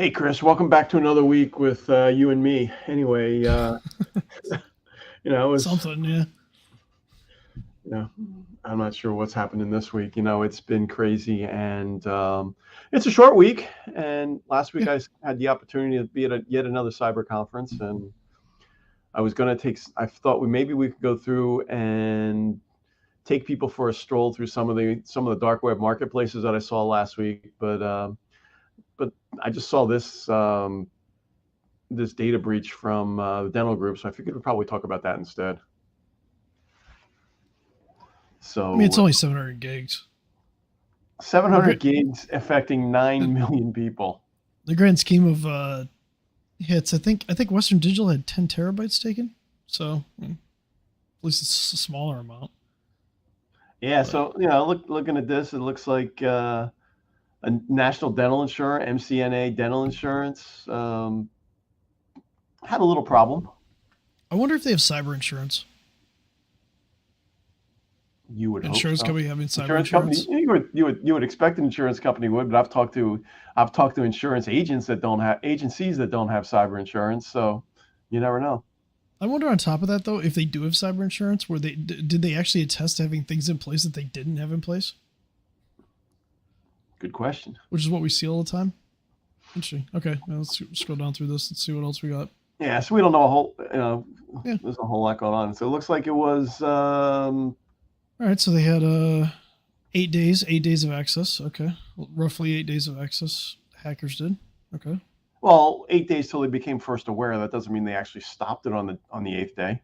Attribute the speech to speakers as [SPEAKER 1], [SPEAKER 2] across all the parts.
[SPEAKER 1] Hey, Chris, welcome back to another week with you and me. Anyway, it was,
[SPEAKER 2] Something, yeah.
[SPEAKER 1] you know, I'm not sure what's happening this week. It's been crazy, and it's a short week. And last week
[SPEAKER 2] Yeah.
[SPEAKER 1] I had the opportunity to be at yet another cyber conference, and I was going to I thought maybe we could go through and take people for a stroll through some of the dark web marketplaces that I saw last week, but I just saw this data breach from the dental group, so I figured we'd probably talk about that instead.
[SPEAKER 2] I mean, it's
[SPEAKER 1] So
[SPEAKER 2] only 700 gigs. The
[SPEAKER 1] 700
[SPEAKER 2] great,
[SPEAKER 1] gigs affecting 9 million people.
[SPEAKER 2] the grand scheme of hits, I think Western Digital had 10 terabytes taken. So at least it's a smaller amount.
[SPEAKER 1] Yeah,
[SPEAKER 2] But
[SPEAKER 1] so looking at this, it looks like a national dental insurer, MCNA dental insurance, had a little problem.
[SPEAKER 2] I wonder if they have cyber insurance.
[SPEAKER 1] You would hope
[SPEAKER 2] Insurance
[SPEAKER 1] so.
[SPEAKER 2] company having cyber
[SPEAKER 1] Insurance company,
[SPEAKER 2] insurance.
[SPEAKER 1] you would expect an insurance company would, but I've talked to insurance agents that don't have agencies that don't have cyber insurance, so you never know.
[SPEAKER 2] I wonder on top of that though, if they do have cyber insurance, where did they actually attest to having things in place that they didn't have in place,
[SPEAKER 1] Good question.
[SPEAKER 2] which is what we see all the time. Interesting. Okay, now let's scroll down through this and see what else we got.
[SPEAKER 1] Yeah, so we don't know
[SPEAKER 2] Yeah.
[SPEAKER 1] there's a whole lot going on. So it looks like it was
[SPEAKER 2] All right. So they had 8 days of access. Okay, roughly 8 days of access. Hackers did. Okay.
[SPEAKER 1] well 8 days till they became first aware. That doesn't mean they actually stopped it on the eighth day.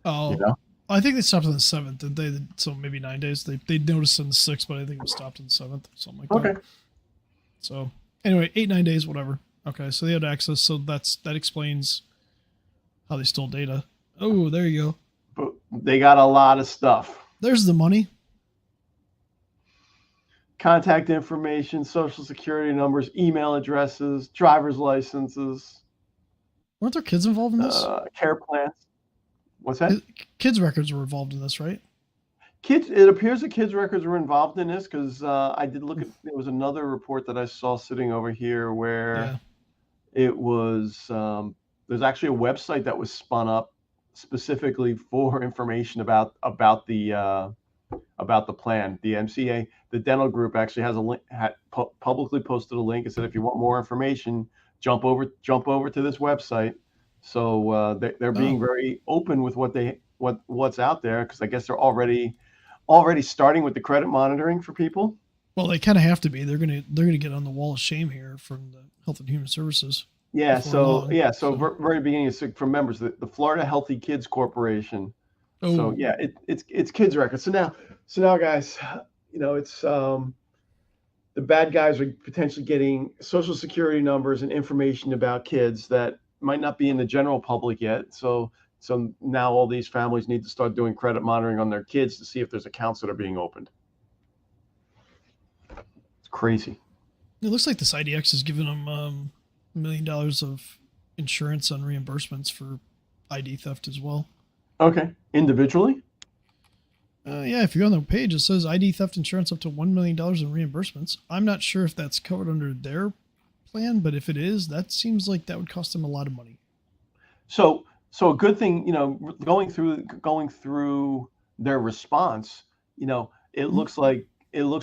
[SPEAKER 1] You
[SPEAKER 2] Oh,
[SPEAKER 1] know.
[SPEAKER 2] I think they stopped on the seventh. Did they? So maybe 9 days. They noticed on the sixth, but I think it was stopped on the seventh, something like that.
[SPEAKER 1] Okay.
[SPEAKER 2] So anyway, 8 9 days, whatever. Okay, so they had access. So that explains how they stole data. Oh, there you go.
[SPEAKER 1] But they got a lot of stuff.
[SPEAKER 2] There's the money.
[SPEAKER 1] Contact information, social security numbers, email addresses, driver's licenses,
[SPEAKER 2] Weren't there kids involved in this?
[SPEAKER 1] care plans. What's that?
[SPEAKER 2] Kids records were involved in this, right?
[SPEAKER 1] Kids. It appears that kids' records were involved in this because I did look at. There was another report that I saw sitting over here where
[SPEAKER 2] Yeah.
[SPEAKER 1] it was. There's actually a website that was spun up specifically for information about the plan. The MCA, the dental group, actually has a link. Publicly posted a link and said, if you want more information, jump over to this website. So they're
[SPEAKER 2] Oh,
[SPEAKER 1] being very open with what's out there because I guess they're already starting with the credit monitoring for people.
[SPEAKER 2] well, they kind of have to be. They're gonna get on the wall of shame here from the Health and Human Services
[SPEAKER 1] Yeah.
[SPEAKER 2] before
[SPEAKER 1] So
[SPEAKER 2] long.
[SPEAKER 1] yeah. So
[SPEAKER 2] So,
[SPEAKER 1] very beginning is from members, the Florida Healthy Kids Corporation. So
[SPEAKER 2] oh,
[SPEAKER 1] yeah, it's kids records. So now, guys, it's the bad guys are potentially getting social security numbers and information about kids that might not be in the general public yet. So now all these families need to start doing credit monitoring on their kids to see if there's accounts that are being opened. It's crazy.
[SPEAKER 2] it looks like this IDX is giving them $1 million of insurance on reimbursements for ID theft as well.
[SPEAKER 1] Okay, individually.
[SPEAKER 2] Yeah, if you go on the page, it says ID theft insurance up to $1 million in reimbursements. I'm not sure if that's covered under their plan, but if it is, that seems like that would cost them a lot of money.
[SPEAKER 1] So a good thing, going through their response, it
[SPEAKER 2] Mhm.
[SPEAKER 1] looks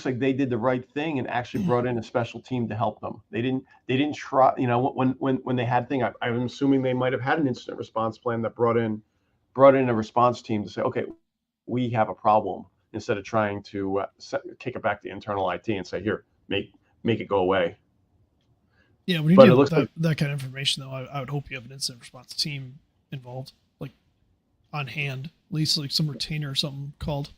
[SPEAKER 1] like they did the right thing and actually brought in a special team to help them. They didn't try, when they had thing. I'm assuming they might have had an incident response plan that brought in a response team to say, okay, we have a problem, instead of trying to kick it back to internal IT and say, here, make it go away.
[SPEAKER 2] Yeah, when you
[SPEAKER 1] But it
[SPEAKER 2] deal with
[SPEAKER 1] looks like,
[SPEAKER 2] that kind of information, though, I would hope you have an incident response team involved, like on hand, at least like some retainer or something called.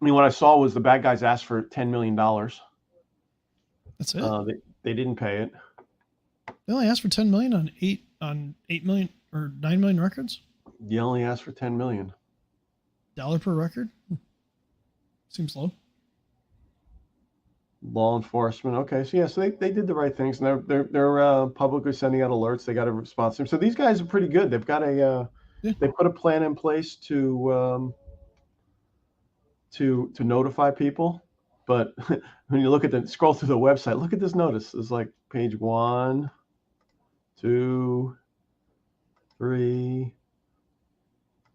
[SPEAKER 1] I mean, what I saw was the bad guys asked for $10 million.
[SPEAKER 2] That's it.
[SPEAKER 1] They didn't pay it.
[SPEAKER 2] They only asked for 10 million on 8 million or 9 million records.
[SPEAKER 1] You only asked for 10 million.
[SPEAKER 2] Dollar per record. Seems low.
[SPEAKER 1] Law enforcement. Okay, so yeah, so they did the right things, and they're publicly sending out alerts. They got a response team. So these guys are pretty good. They've got
[SPEAKER 2] Yeah.
[SPEAKER 1] they put a plan in place to notify people. But when you look at the scroll through the website, look at this notice. It's like page 1, 2, 3,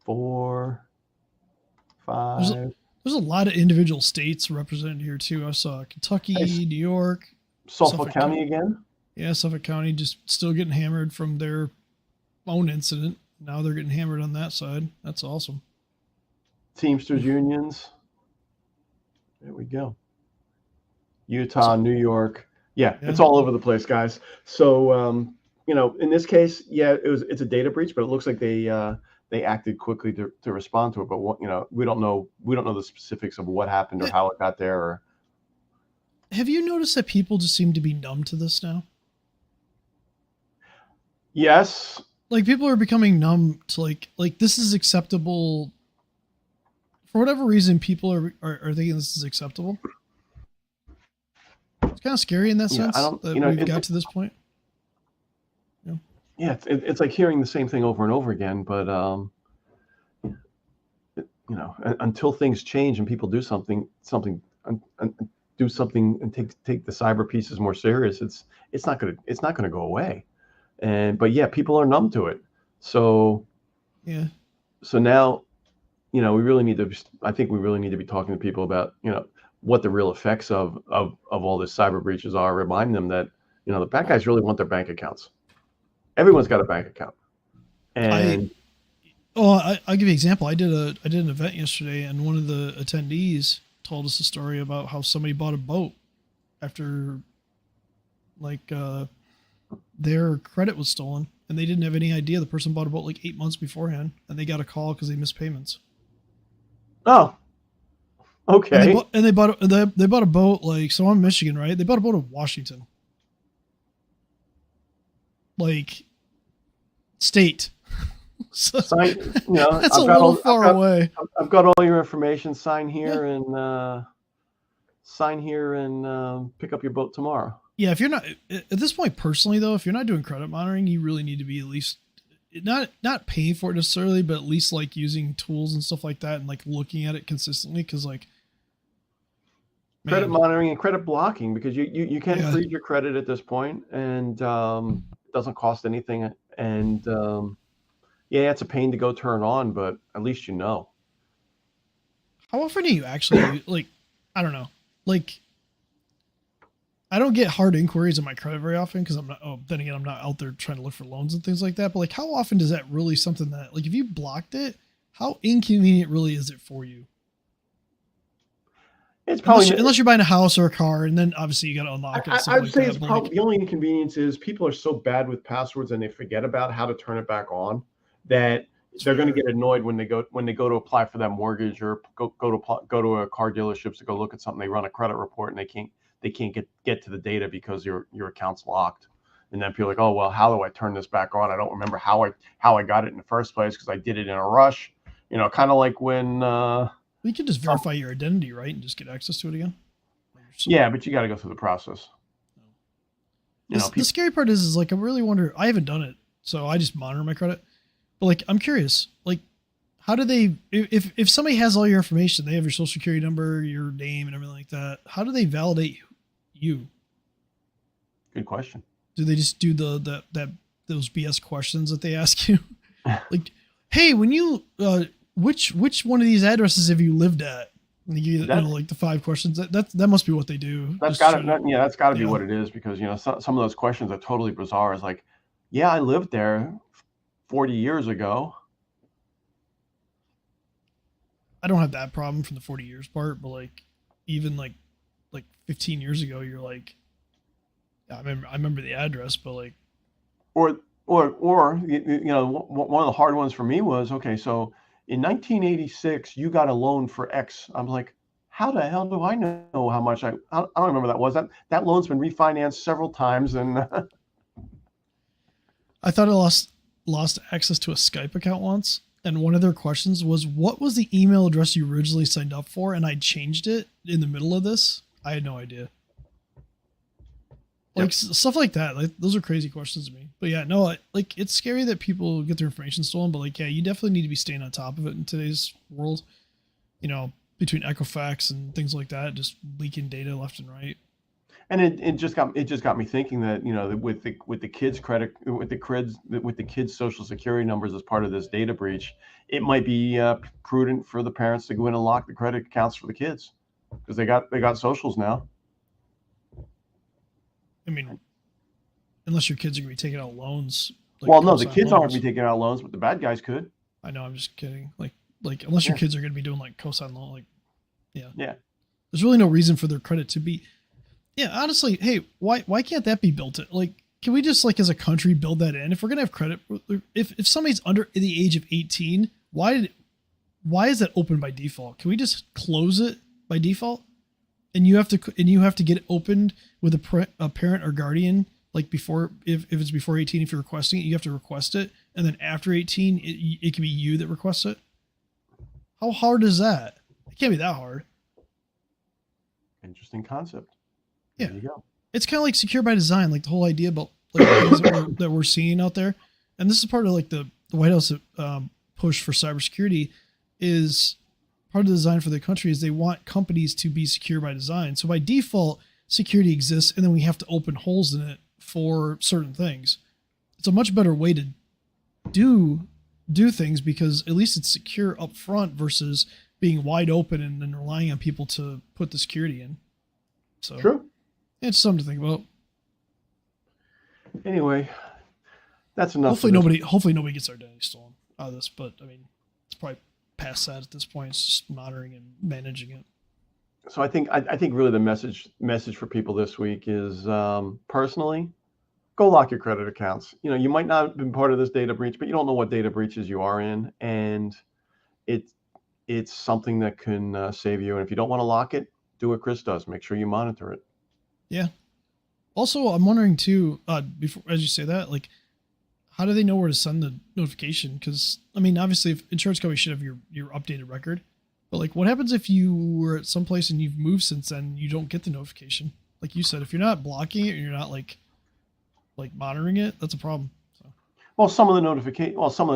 [SPEAKER 1] 4,
[SPEAKER 2] There's
[SPEAKER 1] 5.
[SPEAKER 2] there's a lot of individual states represented here too. I saw Kentucky, New York,
[SPEAKER 1] Suffolk County again.
[SPEAKER 2] Yeah, Suffolk County just still getting hammered from their own incident. Now they're getting hammered on that side. That's awesome.
[SPEAKER 1] Teamsters unions. There we go. Utah, New York. Yeah, it's all over the place, guys. So, in this case, yeah, it's a data breach, but it looks like they acted quickly to respond to it. But we don't know the specifics of what happened or how it got there. Or
[SPEAKER 2] have you noticed that people just seem to be numb to this now?
[SPEAKER 1] Yes.
[SPEAKER 2] Like people are becoming numb to like this is acceptable. For whatever reason, people are thinking this is acceptable. It's kind of scary in that sense that we've got to this point.
[SPEAKER 1] Yeah, it's like hearing the same thing over and over again. But until things change and people do something and take the cyber pieces more serious, it's not gonna go away. But yeah, people are numb to it. So
[SPEAKER 2] yeah.
[SPEAKER 1] So now, we really need to. I think we really need to be talking to people about what the real effects of all this cyber breaches are. Remind them that the bad guys really want their bank accounts. Everyone's got a bank account. And
[SPEAKER 2] I'll give you an example. I did an event yesterday, and one of the attendees told us a story about how somebody bought a boat after their credit was stolen, and they didn't have any idea the person bought a boat like 8 months beforehand, and they got a call because they missed payments.
[SPEAKER 1] Oh, okay.
[SPEAKER 2] And they bought a boat so I'm in Michigan, right? They bought a boat in Washington, state. So, that's a little far away.
[SPEAKER 1] I've got all your information. Sign here and pick up your boat tomorrow.
[SPEAKER 2] Yeah, if you're not at this point personally though, if you're not doing credit monitoring, you really need to be at least not paying for it necessarily, but at least using tools and stuff like that and looking at it consistently, because
[SPEAKER 1] credit monitoring and credit blocking, because you can freeze your credit at this point, and it doesn't cost anything, and it's a pain to go turn on, but at least How
[SPEAKER 2] often do you actually I don't know, I don't get hard inquiries on my credit very often because I'm not. Oh, then again, I'm not out there trying to look for loans and things like that. But how often does that really something that if you blocked it, how inconvenient really is it for you?
[SPEAKER 1] It's probably
[SPEAKER 2] unless you're buying a house or a car, and then obviously you got to unlock it.
[SPEAKER 1] I would say it's probably the only inconvenience is people are so bad with passwords and they forget about how to turn it back on that they're going to get annoyed when they go to apply for that mortgage or go to a car dealership to go look at something. They run a credit report and they can't get to the data because your account's locked. And then people are like, oh, well, how do I turn this back on? I don't remember how I got it in the first place because I did it in a rush. Kind of like when
[SPEAKER 2] we could just verify your identity, right, and just get access to it again.
[SPEAKER 1] Yeah, but you got to go through the process.
[SPEAKER 2] The scary part is I really wonder. I haven't done it, so I just monitor my credit. But I'm curious, how do they, if somebody has all your information, they have your social security number, your name, and everything like that, how do they validate you?
[SPEAKER 1] Good question.
[SPEAKER 2] Do they just do those BS questions that they ask you? Hey, when you which one of these addresses have you lived at? And they give you, the 5 questions. That must be what they do.
[SPEAKER 1] That's got to be what it is, because some of those questions are totally bizarre. It's I lived there 40 years ago.
[SPEAKER 2] I don't have that problem from the 40 years part, but even 15 years ago, you're I remember the address, but
[SPEAKER 1] or one of the hard ones for me was, okay, so in 1986 you got a loan for X. I'm like, how the hell do I know how much I don't remember that was. That loan's been refinanced several times, and
[SPEAKER 2] I thought I lost access to a Skype account once, and one of their questions was, what was the email address you originally signed up for? And I changed it in the middle of this. I had no idea. Stuff like that. Those are crazy questions to me. But yeah, no, it's scary that people get their information stolen, but you definitely need to be staying on top of it in today's world. between Equifax and things like that, just leaking data left and right.
[SPEAKER 1] And it just got me thinking that, you know, with the kids' credit, with the kids' social security numbers as part of this data breach, it might be prudent for the parents to go in and lock the credit accounts for the kids, because they got socials now.
[SPEAKER 2] I mean, unless your kids are gonna be taking out loans.
[SPEAKER 1] Like, well, no, the kids aren't gonna be taking out loans, but the bad guys could.
[SPEAKER 2] I know, I'm just kidding. Like unless your kids are gonna be doing like cosign loan, like yeah. There's really no reason for their credit to be. Yeah, honestly, hey, why can't that be built in? Like, can we just, like, as a country, build that in? If we're gonna have credit, if somebody's under the age of 18, why is that open by default? Can we just close it by default? And you have to get it opened with a parent or guardian, like before, if it's before 18, if you're requesting it, you have to request it, and then after 18, it can be you that requests it. How hard is that? It can't be that hard.
[SPEAKER 1] Interesting concept.
[SPEAKER 2] Yeah,
[SPEAKER 1] there you go.
[SPEAKER 2] It's kind of like secure by design, like the whole idea about like things that we're seeing out there. And this is part of like the White House push for cybersecurity. Is part of the design for the country is they want companies to be secure by design. So by default, security exists, and then we have to open holes in it for certain things. It's a much better way to do things, because at least it's secure up front versus being wide open and then relying on people to put the security in. So
[SPEAKER 1] true.
[SPEAKER 2] It's something to think about.
[SPEAKER 1] Anyway, that's enough.
[SPEAKER 2] Hopefully nobody gets our identity stolen out of this. But I mean, it's probably past that at this point. It's just monitoring and managing it.
[SPEAKER 1] So I think really the message for people this week is, personally, go lock your credit accounts. You know, you might not have been part of this data breach, but you don't know what data breaches you are in, and it's something that can save you. And if you don't want to lock it, do what Chris does. Make sure you monitor it. Yeah.
[SPEAKER 2] Also, I'm wondering too, before, as you say that, like, how do they know where to send the notification? Because I mean, obviously, if insurance companies should have your updated record, but like, what happens if you were at some place and you've moved since then, and you don't get the notification? Like you said, if you're not blocking it and you're not like monitoring it, that's a problem. So.
[SPEAKER 1] Well, some of the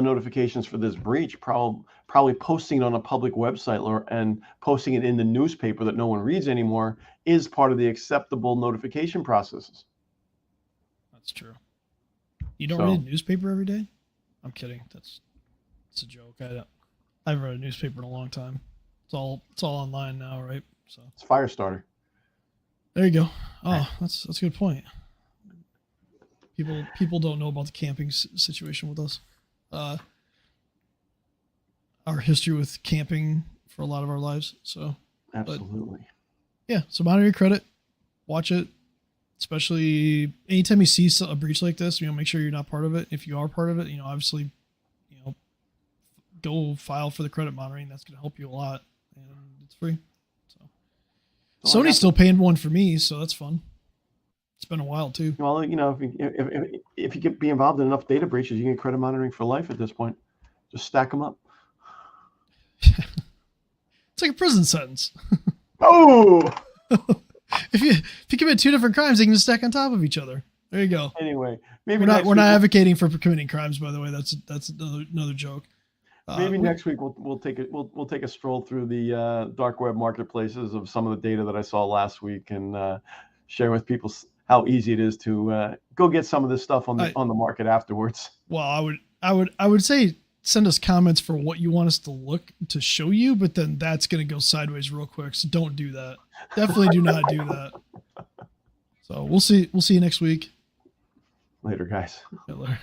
[SPEAKER 1] notifications for this breach probably posting it on a public website and posting it in the newspaper that no one reads anymore is part of the acceptable notification processes.
[SPEAKER 2] That's true. You don't read a newspaper every day? I'm kidding. That's a joke. I haven't read a newspaper in a long time. It's all online now, right? So
[SPEAKER 1] it's Firestarter.
[SPEAKER 2] There you go. Oh, that's a good point. People don't know about the camping situation with us. Our history with camping for a lot of our lives. So
[SPEAKER 1] absolutely.
[SPEAKER 2] Yeah. So monitor your credit, watch it, especially anytime you see a breach like this, you know, make sure you're not part of it. If you are part of it, you know, obviously, you know, go file for the credit monitoring. That's going to help you a lot, and it's free. So Sony's still paying one for me, so that's fun. It's been a while too.
[SPEAKER 1] Well, you know, if you get be involved in enough data breaches, you can get credit monitoring for life at this point. Just stack them up.
[SPEAKER 2] It's like a prison sentence.
[SPEAKER 1] Oh!
[SPEAKER 2] If you commit two different crimes, they can just stack on top of each other. There you go.
[SPEAKER 1] Anyway, maybe
[SPEAKER 2] we're not advocating for committing crimes, by the way. That's another joke.
[SPEAKER 1] Maybe next week we'll take a stroll through the dark web marketplaces of some of the data that I saw last week, and share with people how easy it is to go get some of this stuff on the market afterwards.
[SPEAKER 2] Well, I would say send us comments for what you want us to show you, but then that's going to go sideways real quick. So don't do that. Definitely do not do that. So we'll see you next week.
[SPEAKER 1] Later, guys.
[SPEAKER 2] Later.